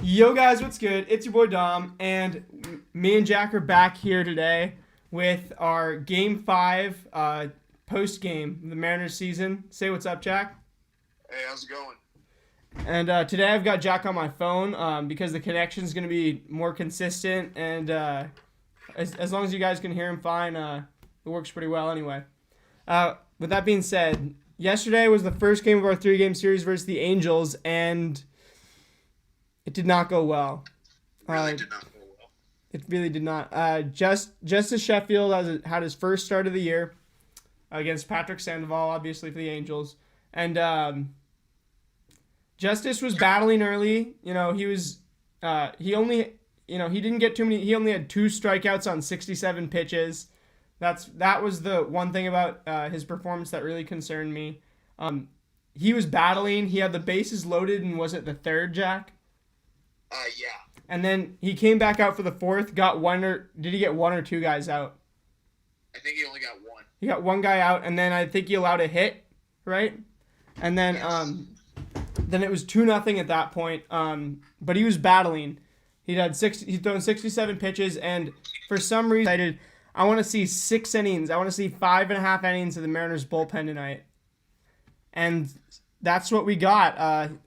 Yo guys, what's good? It's your boy Dom, and me and Jack are back here today with our Game 5 post-game of the Mariners season. Say what's up, Jack. Hey, how's it going? And today I've got Jack on my phone because the connection's going to be more consistent, and as long as you guys can hear him fine, it works pretty well anyway. With that being said, yesterday was the first game of our three-game series versus the Angels, and it did not go well. Really did not go well. It really did not. Justice Sheffield had his first start of the year against Patrick Sandoval, obviously for the Angels, and Justice was battling early. He didn't get too many. He only had 2 strikeouts on 67 pitches. That was the one thing about his performance that really concerned me. He was battling. He had the bases loaded, and was it the third, Jack? Yeah. And then he came back out for the fourth. Did he get 1 or 2 guys out? I think he only got one. He got 1 guy out, and then I think he allowed a hit, right? And then Yes. then it was 2-0 at that point. But he was battling. He'd thrown 67 pitches, and for some reason I want to see 6 innings. I want to see 5.5 innings of the Mariners bullpen tonight. And that's what we got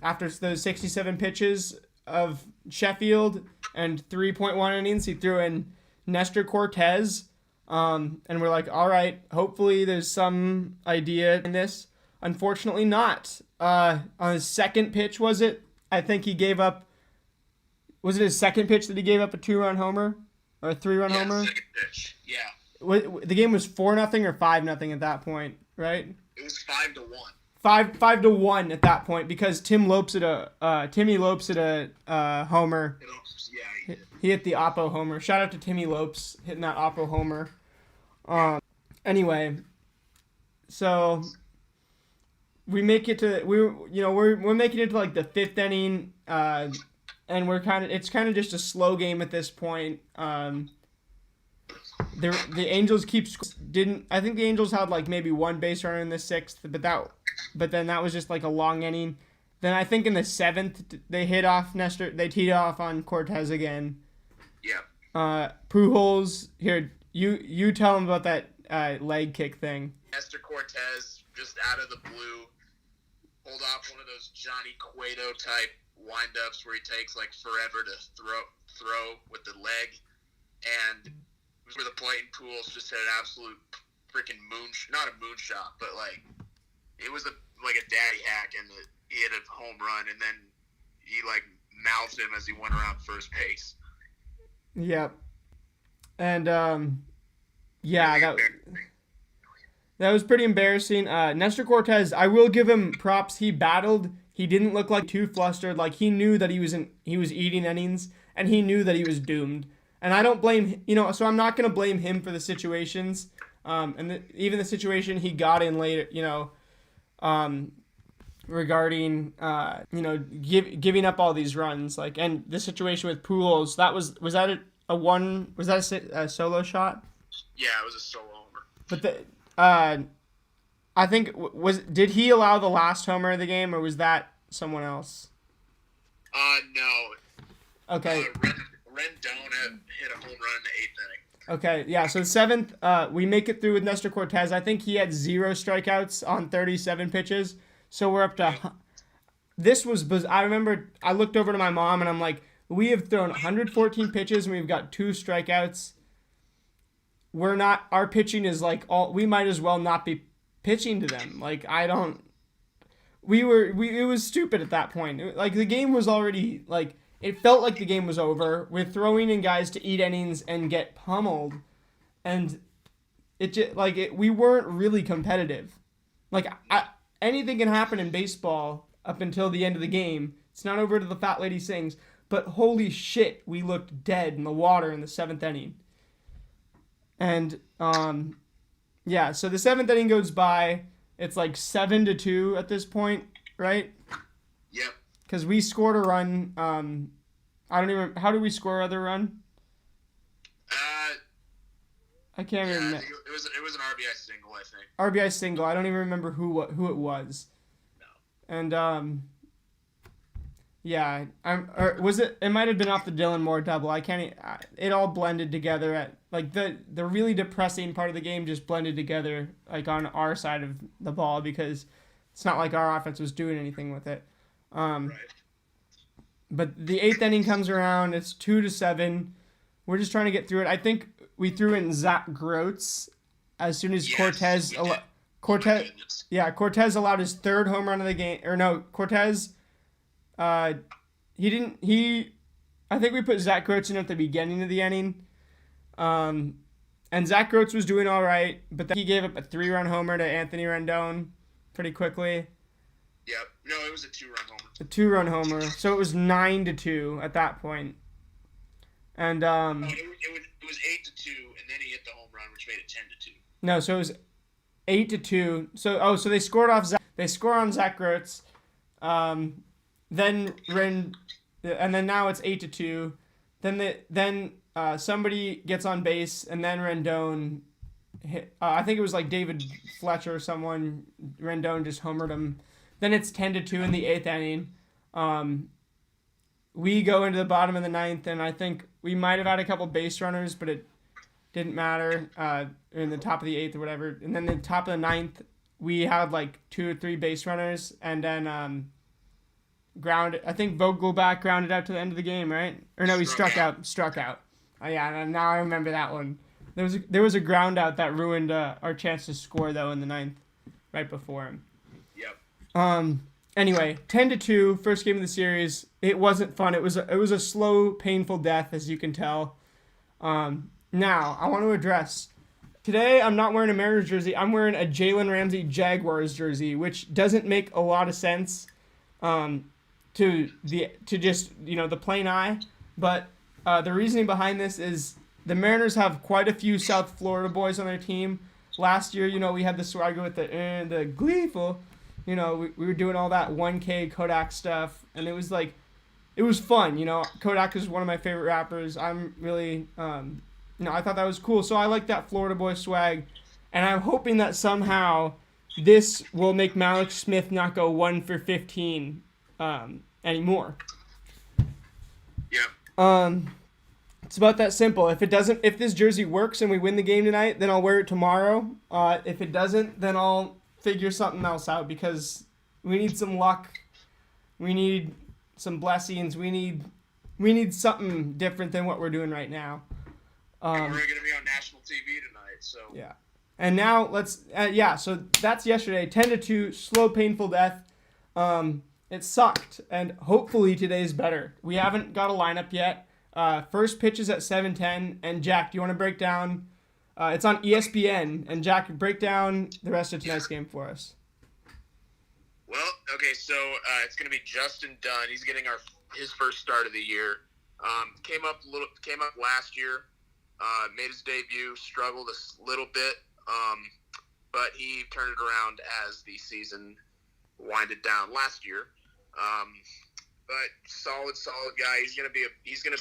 after those 67 pitches of Sheffield and 3.1 innings. He threw in Nestor Cortez, and we're like, all right, hopefully there's some idea in this. Unfortunately, not. On his second pitch, was it? I think he gave up. Was it his second pitch that he gave up a 2-run homer or a 3-run Yeah, homer? second pitch. Yeah. The game was 4-0 or 5-0 at that point, right? It was 5-1. 5-1 at that point because Timmy Lopes hit a homer. Yeah, he did. He hit the Oppo homer. Shout out to Timmy Lopes hitting that Oppo homer. Anyway, so we make it to we're making it to like the 5th inning, and it's kind of just a slow game at this point. The Angels I think the Angels had like maybe 1 base runner in the 6th, but then that was just like a long inning. Then I think in the 7th they teed off on Cortez again. Yeah. Pujols, here you tell him about that leg kick thing. Nestor Cortez, just out of the blue, pulled off one of those Johnny Cueto type windups where he takes like forever to throw with the leg, and where the plate and Pujols just hit an absolute freaking not a moonshot, but like it was like a daddy hack, and he hit a home run, and then he like mouthed him as he went around first base. Yep. And yeah, that was pretty embarrassing. Nestor Cortez, I will give him props. He battled. He didn't look like too flustered. Like he knew that he was eating innings, and he knew that he was doomed. And I don't blame so I'm not gonna blame him for the situations. Even the situation he got in later, regarding giving up all these runs, like, and the situation with Pujols, was that a solo shot? Yeah, it was a solo homer. But I think did he allow the last homer of the game, or was that someone else? No. Okay. Rendon hit a home run in the 8th inning. Okay, yeah. So the 7th, we make it through with Nestor Cortez. I think he had 0 strikeouts on 37 pitches. So we're up to. I remember I looked over to my mom and I'm like, we have thrown 114 pitches and we've got 2 strikeouts. Our pitching is like we might as well not be pitching to them. Like it was stupid at that point. Like the game was already like. It felt like the game was over. We're throwing in guys to eat innings and get pummeled, and we weren't really competitive. Like anything can happen in baseball up until the end of the game. It's not over to the fat lady sings. But holy shit, we looked dead in the water in the 7th inning. And yeah. So the 7th inning goes by. It's like 7-2 at this point, right? Yep. Because we scored a run. How did we score other run? I can't remember. It was an RBI single, I think. RBI single. I don't even remember who it was. No. And Yeah, or was it? It might have been off the Dylan Moore double. I can't. It all blended together at like the really depressing part of the game just blended together like on our side of the ball because it's not like our offense was doing anything with it. Right. But the eighth inning comes around. It's 2-7. We're just trying to get through it. I think we threw in Zach Groats as soon as Yes, Cortez. we did. Cortez. My goodness. Yeah, Cortez allowed his third home run of the game. Or no, Cortez. He didn't. I think we put Zach Groats in at the beginning of the inning. And Zach Groats was doing all right, but then he gave up a 3-run homer to Anthony Rendon pretty quickly. Yep. No, it was a 2-run homer. A 2-run homer. So it was 9-2 at that point. And It was 8-2, and then he hit the home run, which made it 10-2. no, so it was 8-2. So they scored off Zach. They score on Zach Groats. And then now it's 8-2. Then somebody gets on base, and then Rendon hit. I think it was like David Fletcher or someone. Rendon just homered him. Then it's 10-2 in the eighth inning. We go into the bottom of the ninth, and I think we might have had a couple base runners, but it didn't matter. In the top of the eighth or whatever, and then the top of the ninth, we had like 2 or 3 base runners, and then I think Vogelback grounded out to the end of the game, right? Or no, he struck out. Oh yeah, now I remember that one. There was a ground out that ruined our chance to score though in the ninth, right before him. Yep. Anyway, 10-2, first game of the series. It wasn't fun. It was a slow, painful death, as you can tell. Now I want to address. Today I'm not wearing a Mariners jersey. I'm wearing a Jalen Ramsey Jaguars jersey, which doesn't make a lot of sense. To just the plain eye, but the reasoning behind this is the Mariners have quite a few South Florida boys on their team. Last year, we had the swagger with the gleeful, we were doing all that 1K Kodak stuff, and it was fun. Kodak is one of my favorite rappers. I'm really, I thought that was cool. So I like that Florida boy swag, and I'm hoping that somehow this will make Malik Smith not go 1 for 15 anymore. Yep. It's about that simple. If this jersey works and we win the game tonight, then I'll wear it tomorrow. If it doesn't, then I'll figure something else out because we need some luck. We need some blessings. We need something different than what we're doing right now. And we're going to be on national TV tonight, so. Yeah. And now so that's yesterday. 10-2, slow, painful death. It sucked, and hopefully today's better. We haven't got a lineup yet. First pitch is at 7:10, and Jack, do you want to break down? It's on ESPN, and Jack, break down the rest of tonight's game for us. Well, okay, so it's going to be Justin Dunn. He's getting his first start of the year. Came up last year, made his debut, struggled a little bit, but he turned it around as the season winded down last year. But solid guy. He's gonna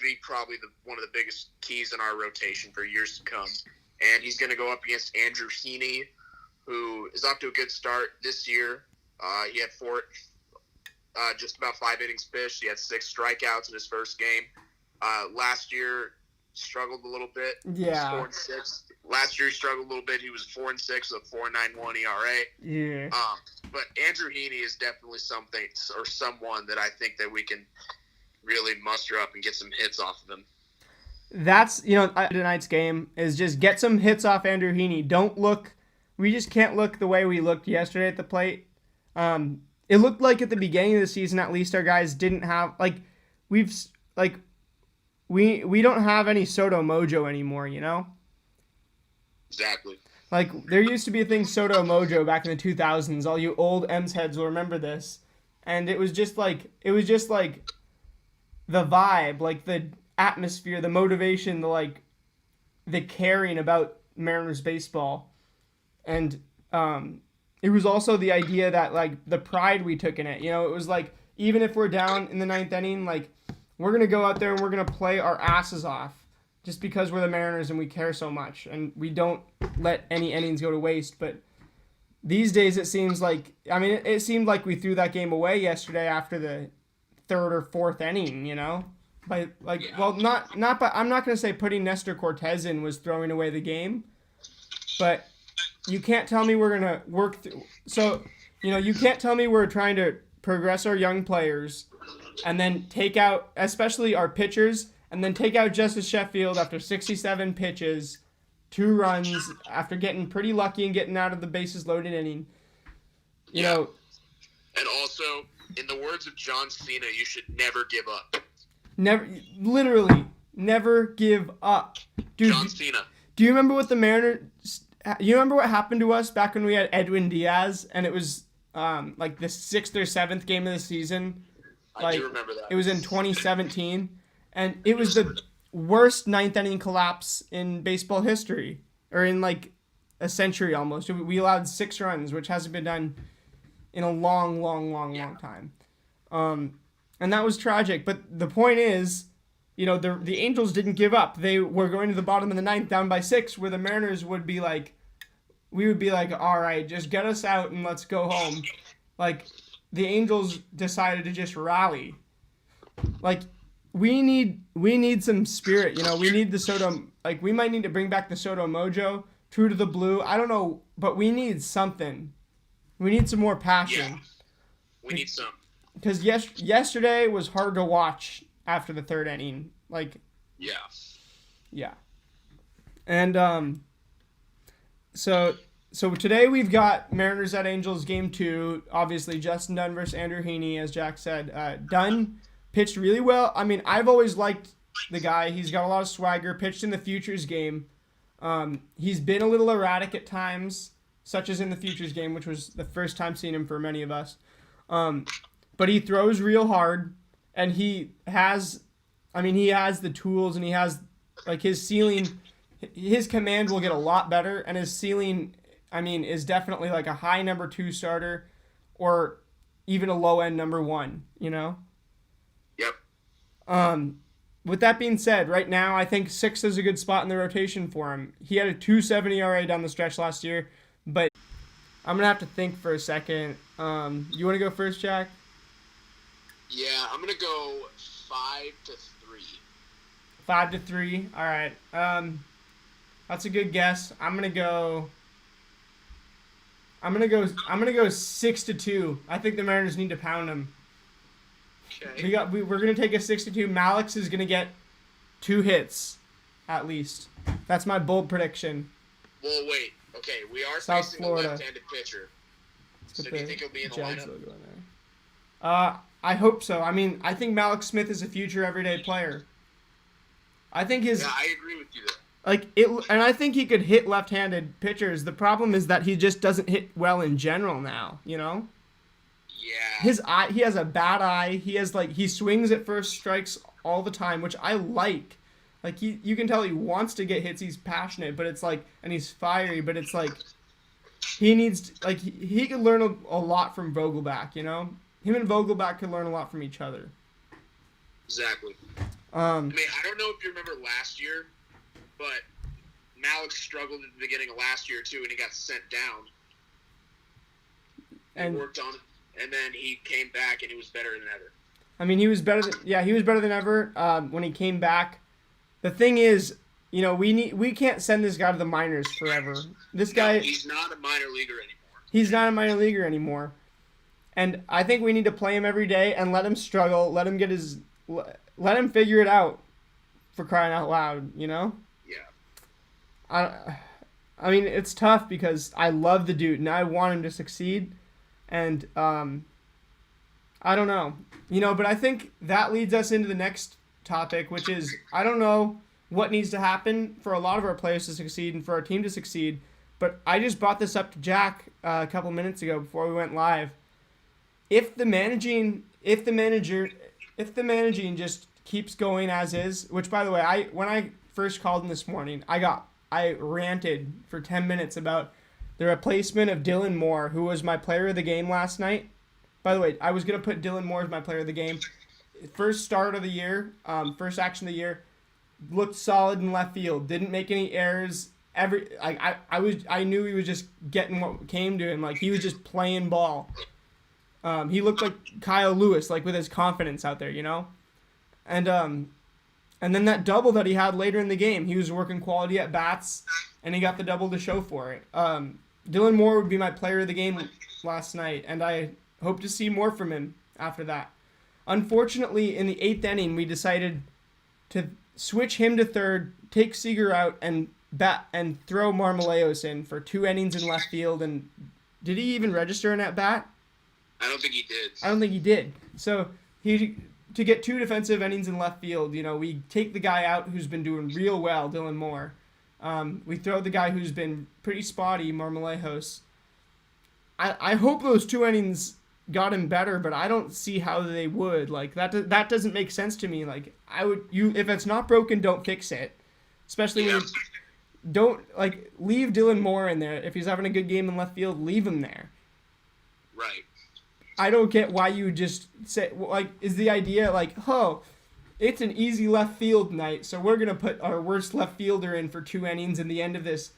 be probably one of the biggest keys in our rotation for years to come. And he's gonna go up against Andrew Heaney, who is off to a good start this year. He had just about 5 innings pitched. He had 6 strikeouts in his first game. Last year struggled a little bit. Yeah. 4-6. Last year he struggled a little bit. He was 4-6 with a 4.91 ERA. Yeah. But Andrew Heaney is definitely someone that I think that we can really muster up and get some hits off of him. That's tonight's game is just get some hits off Andrew Heaney. We just can't look the way we looked yesterday at the plate. It looked like at the beginning of the season, at least our guys didn't have we don't have any Soto mojo anymore, Exactly. There used to be a thing Soto mojo back in the 2000s. All you old M's heads will remember this. And it was just like the vibe, the atmosphere, the motivation, the caring about Mariners baseball. And it was also the idea that the pride we took in it. It was even if we're down in the ninth inning, we're going to go out there and we're going to play our asses off just because we're the Mariners and we care so much and we don't let any innings go to waste. But these days it seems it seemed like we threw that game away yesterday after the third or fourth inning, by well, not but I'm not gonna say putting Nestor Cortez in was throwing away the game, but you can't tell me we're gonna work through. So you can't tell me we're trying to progress our young players, and then take out especially our pitchers, and then take out Justice Sheffield after 67 pitches, 2 runs after getting pretty lucky and getting out of the bases loaded inning. And also, in the words of John Cena, you should never give up. Literally, never give up. Dude, John Cena. Do you remember what the Mariners... You remember what happened to us back when we had Edwin Diaz, and it was like the 6th or 7th game of the season? I do remember that. It was in 2017, and it was the worst 9th inning collapse in baseball history, or in like a century almost. We allowed 6 runs, which hasn't been done in a long time. And that was tragic. But the point is, the Angels didn't give up. They were going to the bottom of the 9th down by 6, where the Mariners would be like, all right, just get us out and let's go home. Like, the Angels decided to just rally. Like, we need some spirit, We need the Soto, like, we might need to bring back the Soto mojo, true to the blue. I don't know, but we need something. We need some more passion. Yeah, we need some. Because yesterday was hard to watch after the 3rd inning. Like, yeah. And so today we've got Mariners at Angels game 2. Obviously, Justin Dunn versus Andrew Heaney, as Jack said. Dunn pitched really well. I mean, I've always liked the guy. He's got a lot of swagger. Pitched in the Futures game. He's been a little erratic at times, such as in the Futures game, which was the first time seeing him for many of us. But he throws real hard, and he has the tools, and he has, like, his ceiling, his command will get a lot better, and his ceiling, is definitely like a high number 2 starter, or even a low end number 1, Yep. With that being said, right now, I think 6th is a good spot in the rotation for him. He had a 2.70 ERA down the stretch last year, but I'm going to have to think for a second. You want to go first, Jack? Yeah, I'm going to go 5-3. 5-3. All right. That's a good guess. I'm gonna go 6-2. I think the Mariners need to pound them. Okay. We're gonna take a 6-2. Malix is gonna get 2 hits, at least. That's my bold prediction. Well, wait. Okay, we are South facing Florida. a left-handed pitcher. So do you think he'll be in the Jags lineup? logo in there. I hope so. I think Malix Smith is a future everyday player. I think Yeah, I agree with you there. and I think he could hit left-handed pitchers. The problem is that he just doesn't hit well in general now, Yeah. His eye, he has a bad eye. He swings at first strikes all the time, which I like. Like, you can tell he wants to get hits. He's passionate, but it's like, and he's fiery, but it's like, he needs, like, he could learn a lot from Vogelback, Him and Vogelback could learn a lot from each other. Exactly. I don't know if you remember last year, but Malik struggled at the beginning of last year too, and he got sent down. He worked on it, and then he came back, and he was better than ever. He was better than ever when he came back. The thing is, we can't send this guy to the minors forever. He's not a minor leaguer anymore. He's not a minor leaguer anymore. And I think we need to play him every day and let him struggle, let him figure it out, for crying out loud, Yeah. It's tough because I love the dude and I want him to succeed, and I don't know, but I think that leads us into the next topic, which is, I don't know what needs to happen for a lot of our players to succeed and for our team to succeed, but I just brought this up to Jack a couple minutes ago before we went live. If the managing just keeps going as is, which, by the way, when I first called in this morning, I ranted for 10 minutes about the replacement of Dylan Moore, who was my player of the game last night. By the way, I was going to put Dylan Moore as my player of the game. First start of the year, first action of the year, looked solid in left field, didn't make any errors. I knew he was just getting what came to him. Like, he was just playing ball. He looked like Kyle Lewis, like with his confidence out there, you know? And then that double that he had later in the game, he was working quality at bats, and he got the double to show for it. Dylan Moore would be my player of the game last night, and I hope to see more from him after that. Unfortunately, in the 8th inning, we decided to switch him to third, take Seager out, and throw Marmoleos in for 2 innings in left field. And did he even register an at bat? I don't think he did. I don't think he did. So to get 2 defensive innings in left field, you know, we take the guy out who's been doing real well, Dylan Moore. We throw the guy who's been pretty spotty, Marmoleos. I hope those 2 innings got him better, but I don't see how they would. Like that doesn't make sense to me. Like if it's not broken, don't fix it. Especially when don't leave Dylan Moore in there. If he's having a good game in left field, leave him there. Right. I don't get why you just say, is the idea it's an easy left field night, so we're going to put our worst left fielder in for 2 innings in the end of this,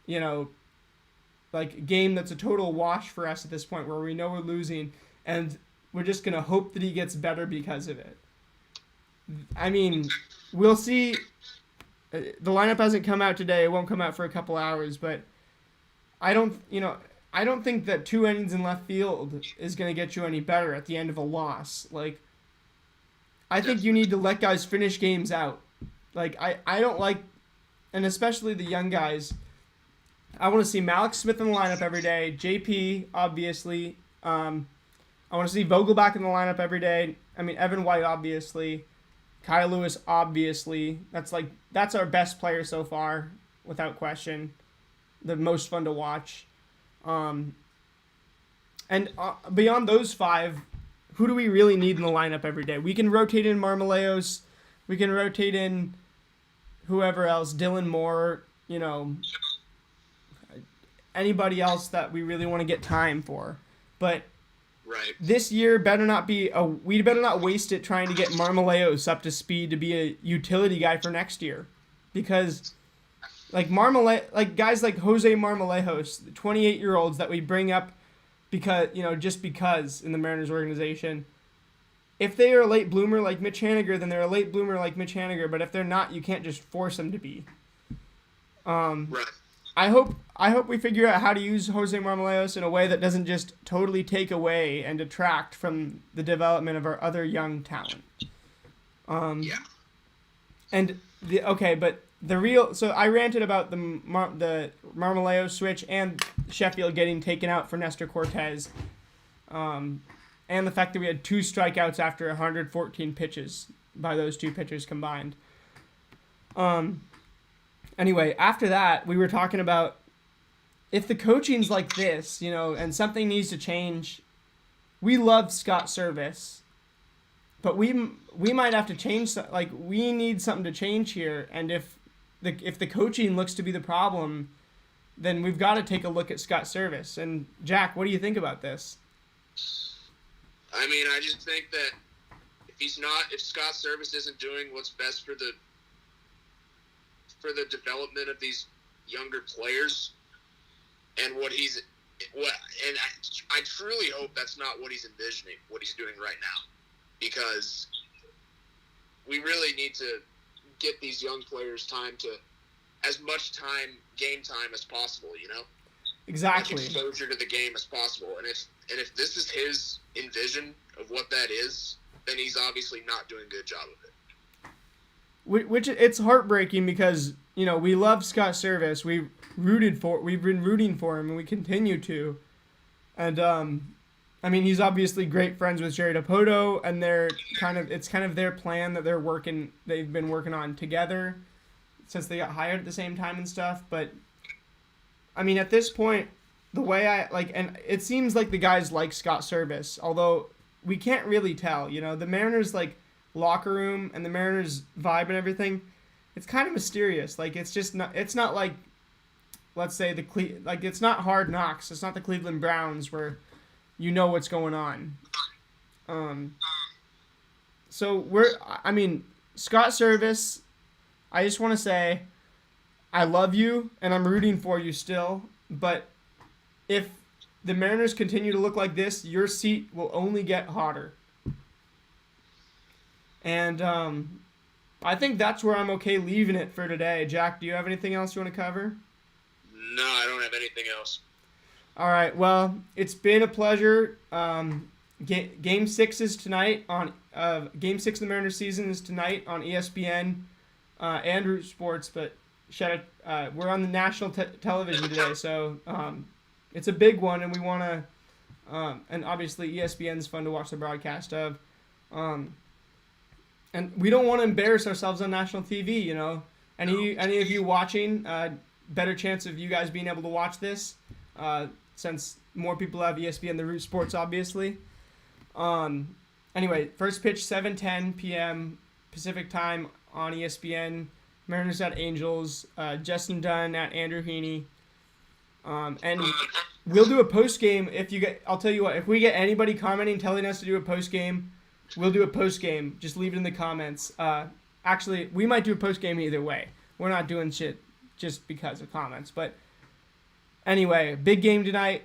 game that's a total wash for us at this point where we know we're losing, and we're just going to hope that he gets better because of it. I mean, we'll see. The lineup hasn't come out today. It won't come out for a couple hours, but I don't think that 2 innings in left field is going to get you any better at the end of a loss. I think you need to let guys finish games out. I don't like, and especially the young guys, I want to see Malik Smith in the lineup every day. JP, obviously. I want to see Vogelbach in the lineup every day. I mean, Evan White, obviously. Kyle Lewis, obviously. That's our best player so far, without question. The most fun to watch. And beyond those 5, who do we really need in the lineup every day? We can rotate in Marmoleos. We can rotate in whoever else, Dylan Moore, anybody else that we really want to get time for. But right. This year we better not waste it trying to get Marmoleos up to speed to be a utility guy for next year. Because guys like Jose Marmolejos, the 28-year-olds that we bring up just because in the Mariners organization, if they are a late bloomer like Mitch Haniger, then they're a late bloomer like Mitch Haniger. But if they're not, you can't just force them to be. Right. I hope we figure out how to use Jose Marmolejos in a way that doesn't just totally take away and detract from the development of our other young talent. And so I ranted about the Marmoleos switch and Sheffield getting taken out for Nestor Cortez, and the fact that we had 2 strikeouts after 114 pitches by those 2 pitchers combined. Anyway, after that, we were talking about if the coaching's like this, and something needs to change. We love Scott Service, but we might have to change. We need something to change here, and if the coaching looks to be the problem, then we've got to take a look at Scott Service. And Jack, what do you think about this? I mean, I just think that if Scott Service isn't doing what's best for the development of these younger players, and I truly hope that's not what he's envisioning, what he's doing right now, because we really need to get these young players as much game time as possible, Exactly. Like exposure to the game as possible. And if this is his envision of what that is, then he's obviously not doing a good job of it. Which it's heartbreaking because, we love Scott Service. We've been rooting for him, and we continue to. And he's obviously great friends with Jerry Dipoto, and it's kind of their plan that they've been working on together since they got hired at the same time and stuff. But at this point, the way and it seems like the guys like Scott Service, although we can't really tell. The Mariners locker room and the Mariners vibe and everything, it's kind of mysterious. It's not like, let's say it's not Hard Knocks. It's not the Cleveland Browns where what's going on. Scott Service, I just want to say I love you and I'm rooting for you still, but if the Mariners continue to look like this, your seat will only get hotter. And I think that's where I'm okay leaving it for today. Jack, do you have anything else you want to cover? No, I don't have anything else. All right. Well, it's been a pleasure. Game 6 is tonight on Game 6 of the Mariners season is tonight on ESPN and Root Sports. But we're on the national television today, so it's a big one, and we want to. And obviously, ESPN's fun to watch the broadcast of. And we don't want to embarrass ourselves on national TV. You know, any of you watching, better chance of you guys being able to watch this, since more people have ESPN than Root Sports, obviously. Anyway, first pitch 7:10 p.m. Pacific time on ESPN. Mariners at Angels. Justin Dunn at Andrew Heaney. And we'll do a post game if you get. I'll tell you what. If we get anybody commenting telling us to do a post game, we'll do a post game. Just leave it in the comments. Actually, we might do a post game either way. We're not doing shit just because of comments. But anyway, big game tonight.